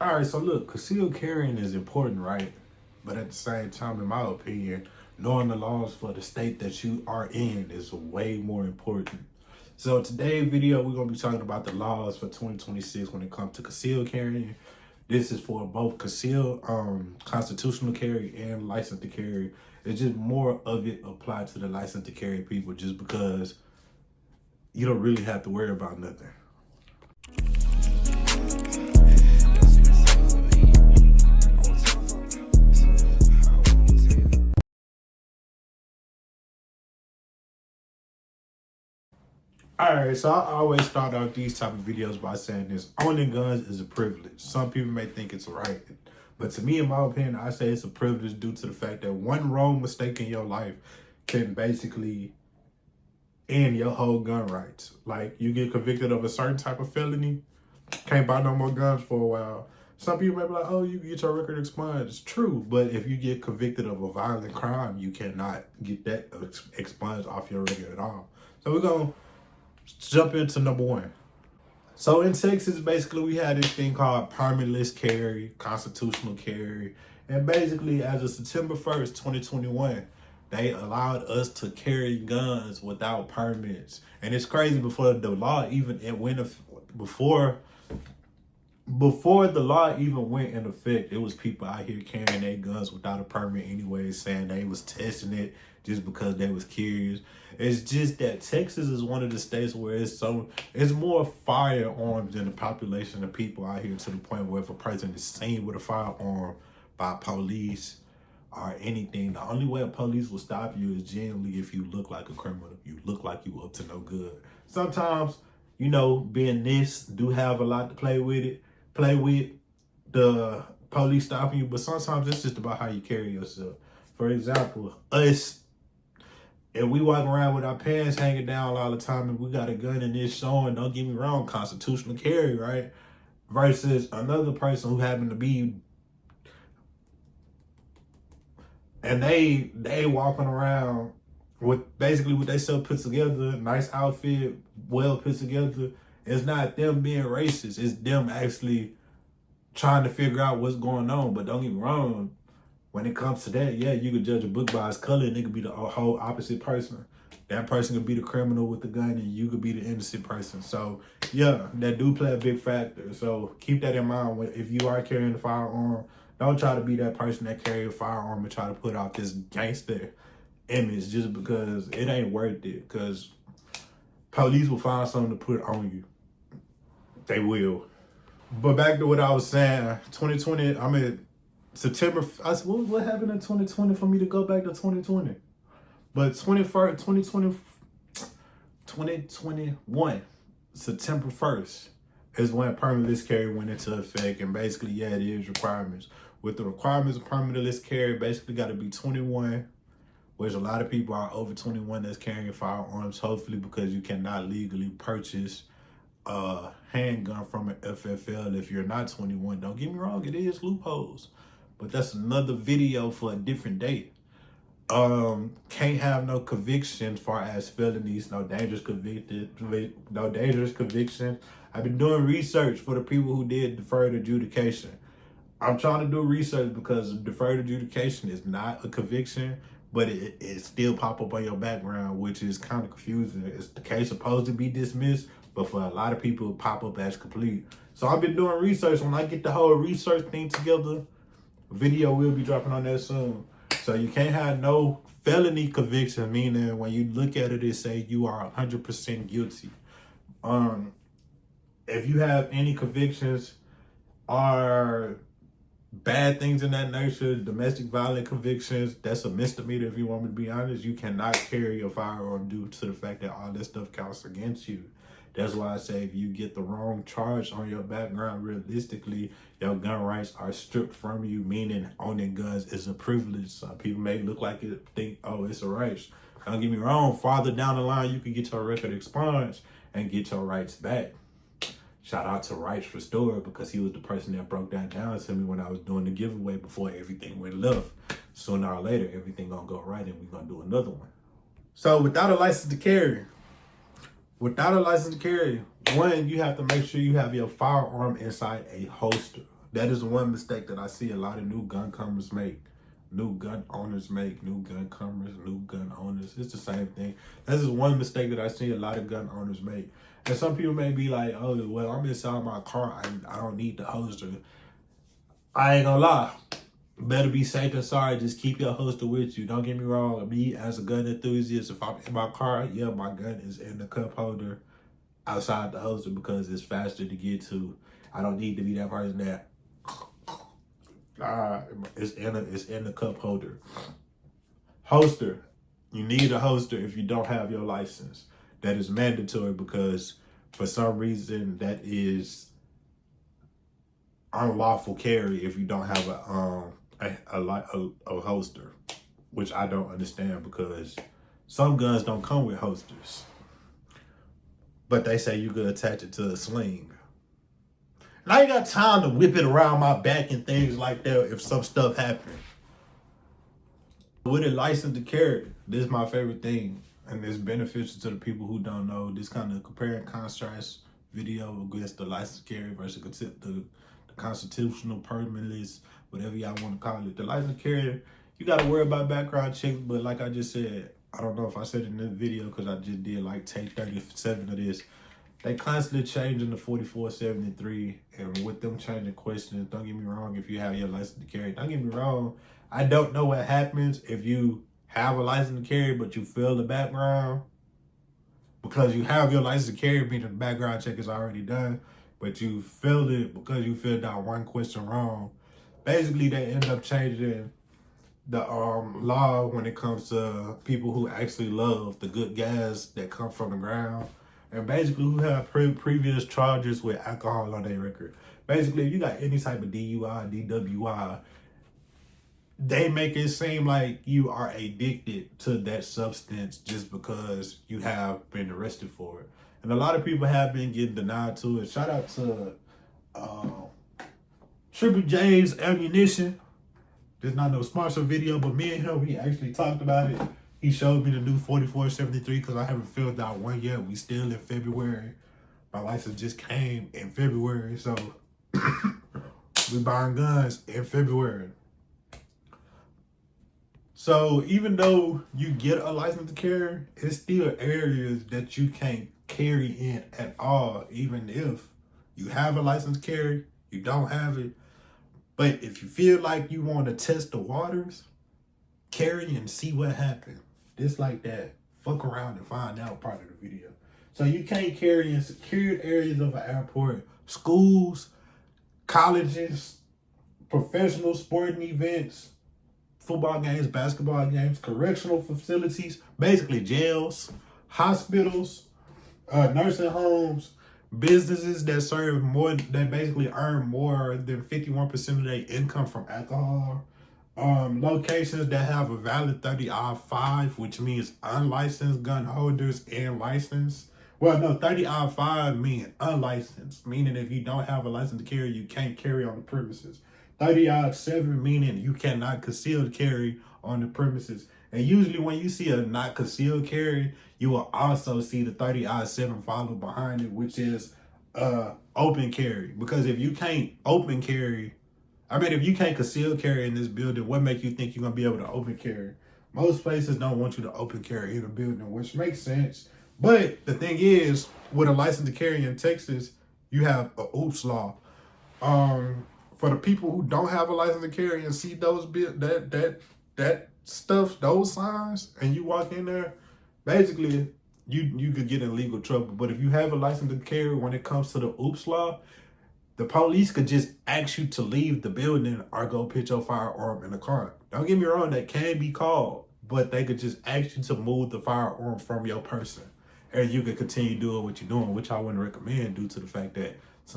All right, so look, concealed carrying is important, right? But at the same time, in my opinion, knowing the laws for the state that you are in is way more important. So today's video, we're gonna be talking about the laws for 2026 when it comes to concealed carrying. This is for both concealed, constitutional carry and license to carry. It's just more of it applied to the license to carry people, just because you don't really have to worry about nothing. All right, so I always start out these type of videos by saying this: owning guns is a privilege. Some people may think it's right, but to me, in my opinion, I say it's a privilege due to the fact that one wrong mistake in your life can basically end your whole gun rights. Like, you get convicted of a certain type of felony, can't buy no more guns for a while. Some people may be like, oh, you get your record expunged. It's true, but if you get convicted of a violent crime, you cannot get that expunged off your record at all. So we're going to jump into number one. So in Texas, basically, we had this thing called permitless carry, constitutional carry. And basically, as of September 1st, 2021, they allowed us to carry guns without permits. And it's crazy, before the law even before the law even went in effect, it was people out here carrying their guns without a permit anyway, saying they was testing it just because they was curious. It's just that Texas is one of the states where it's more firearms than the population of people out here, to the point where if a person is seen with a firearm by police or anything, the only way a police will stop you is generally if you look like a criminal. You look like you up to no good. Sometimes, being this do have a lot to play with the police stopping you, but sometimes it's just about how you carry yourself. For example, if we walk around with our pants hanging down all the time and we got a gun and it's showing, don't get me wrong, constitutional carry, right? Versus another person who happened to be, and they walking around with basically what they self put together, nice outfit, well put together. It's not them being racist. It's them actually trying to figure out what's going on. But don't get me wrong, when it comes to that, yeah, you could judge a book by its color, and it could be the whole opposite person. That person could be the criminal with the gun, and you could be the innocent person. So, yeah, that do play a big factor. So keep that in mind. If you are carrying a firearm, don't try to be that person that carry a firearm and try to put out this gangster image just because it ain't worth it. Because police will find something to put on you. They will. But back to what I was saying, 2020, I mean, September, I said, what happened in 2020 for me to go back to 2020? But 2021, September 1st, is when permitless carry went into effect. And basically, yeah, it is requirements. With the requirements of permitless carry, basically got to be 21, which a lot of people are over 21 that's carrying firearms, hopefully, because you cannot legally purchase a handgun from an FFL if you're not 21. Don't get me wrong, it is loopholes, but that's another video for a different day. Can't have no convictions far as felonies, no dangerous conviction. I've been doing research for the people who did deferred adjudication. I'm trying to do research because deferred adjudication is not a conviction, but it still pop up on your background, which is kind of confusing. Is the case supposed to be dismissed? But for a lot of people, it pop up as complete. So I've been doing research. When I get the whole research thing together, video will be dropping on that soon. So you can't have no felony conviction, meaning when you look at it, it say you are 100% guilty. If you have any convictions or bad things in that nature, domestic violent convictions, that's a misdemeanor. If you want me to be honest, you cannot carry a firearm due to the fact that all that stuff counts against you. That's why I say if you get the wrong charge on your background, realistically, your gun rights are stripped from you, meaning owning guns is a privilege. Some people may look like it, think, oh, it's a right. Don't get me wrong, farther down the line, you can get your record expunged and get your rights back. Shout out to Rights Restored, because he was the person that broke that down to me when I was doing the giveaway before everything went left. Sooner or later, everything gonna go right and we're gonna do another one. So without a license to carry, one, you have to make sure you have your firearm inside a holster. That is one mistake that I see a lot of new gun comers make. New gun owners make, new gun comers, new gun owners. It's the same thing. This is one mistake that I see a lot of gun owners make. And some people may be like, oh, well, I'm inside my car. I don't need the holster. I ain't gonna lie. Better be safe than sorry. Just keep your holster with you. Don't get me wrong. Me, as a gun enthusiast, if I'm in my car, yeah, my gun is in the cup holder outside the holster because it's faster to get to. I don't need to be that person that it's in the cup holder. Holster. You need a holster if you don't have your license. That is mandatory because for some reason that is unlawful carry if you don't have a holster, which I don't understand because some guns don't come with holsters. But they say you could attach it to a sling. And I ain't got time to whip it around my back and things like that if some stuff happens. With a license to carry, this is my favorite thing. And it's beneficial to the people who don't know. This kind of compare and contrast video against the license to carry versus the constitutional permit list, whatever y'all want to call it. The license to carry, you got to worry about background checks. But like I just said, I don't know if I said it in this video because I just did like take 37 of this. They constantly changing the 4473, and with them changing questions, don't get me wrong, if you have your license to carry, don't get me wrong, I don't know what happens if you have a license to carry, but you fail the background. Because you have your license to carry, meaning the background check is already done, but you failed it because you filled out one question wrong. Basically, they end up changing the law when it comes to people who actually love the good gas that come from the ground. And basically who have previous charges with alcohol on their record. Basically, if you got any type of DUI, DWI, they make it seem like you are addicted to that substance just because you have been arrested for it. And a lot of people have been getting denied to it. Shout out to Triple J's Ammunition. There's not no sponsor video, but me and him, we actually talked about it. He showed me the new 4473 because I haven't filled out one yet. We still in February. My license just came in February, so we buying guns in February. So even though you get a license to carry, it's still areas that you can't carry in at all, even if you have a license to carry, you don't have it. But if you feel like you want to test the waters, carry and see what happens. Just like that. Fuck around and find out part of the video. So you can't carry in secured areas of an airport, schools, colleges, professional sporting events, football games, basketball games, correctional facilities, basically jails, hospitals, nursing homes, businesses that serve more, that basically earn more than 51% of their income from alcohol. Locations that have a valid 30I-5, which means unlicensed gun holders and licensed. Well, no, 30I-5 means unlicensed, meaning if you don't have a license to carry, you can't carry on the premises. 30I-7 meaning you cannot conceal carry on the premises. And usually when you see a not concealed carry, you will also see the 30I-7 followed behind it, which is open carry. Because if you can't open carry, if you can't conceal carry in this building, what makes you think you're going to be able to open carry? Most places don't want you to open carry in a building, which makes sense. But the thing is, with a license to carry in Texas, you have a OOPS law. For the people who don't have a license to carry and see those that stuff, those signs, and you walk in there, basically you could get in legal trouble. But if you have a license to carry, when it comes to the OOPS law, the police could just ask you to leave the building or go put your firearm in the car. Don't get me wrong, that can be called, but they could just ask you to move the firearm from your person. And you could continue doing what you're doing, which I wouldn't recommend due to the fact that